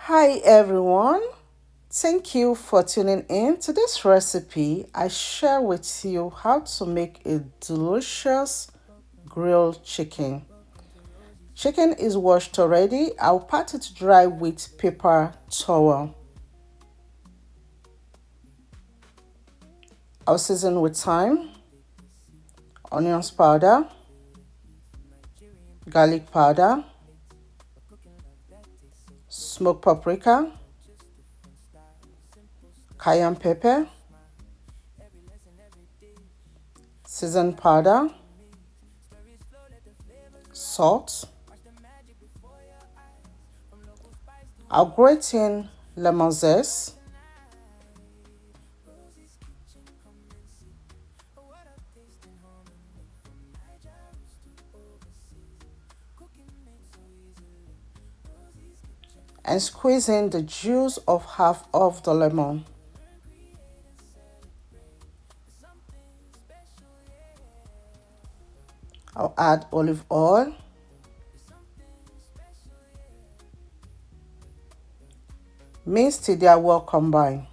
Hi everyone, thank you for tuning in to this recipe. I share with you how to make a delicious grilled chicken. Chicken is washed already. I'll pat it dry with paper towel. I'll season with thyme, onions powder, garlic powder, smoked paprika, cayenne pepper, seasoned powder, salt. I'll grate in lemon zest, and squeeze in the juice of half of the lemon. I'll add olive oil, mix till they are well combined.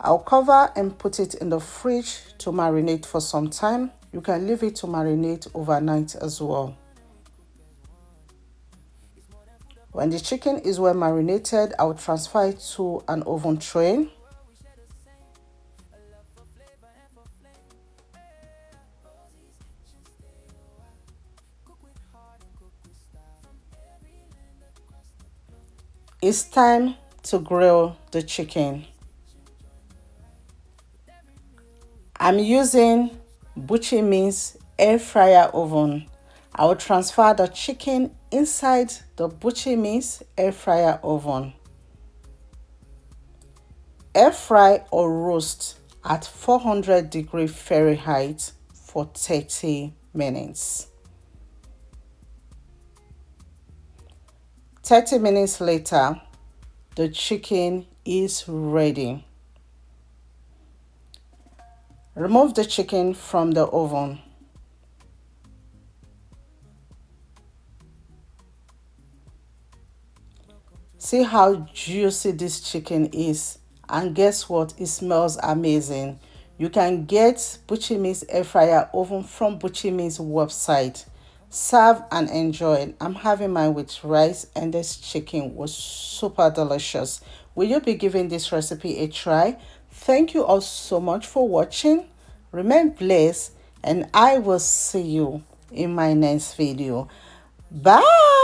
I'll cover and put it in the fridge to marinate for some time. You can leave it to marinate overnight as well. When the chicken is well marinated, I'll transfer it to an oven tray. It's time to grill the chicken. I'm using Buchi Means air fryer oven. I will transfer the chicken inside the Buchi Means air fryer oven. Air fry or roast at 400 Fahrenheit for 30 minutes. 30 minutes later, the chicken is ready. Remove the chicken from the oven. See how juicy this chicken is, and guess what? It smells amazing. You can get Buchi Means air fryer oven from Buchi Means website. Serve and enjoy. I'm having mine with rice, and this chicken was super delicious. Will you be giving this recipe a try? Thank you all so much for watching. Remain blessed, and I will see you in my next video. Bye.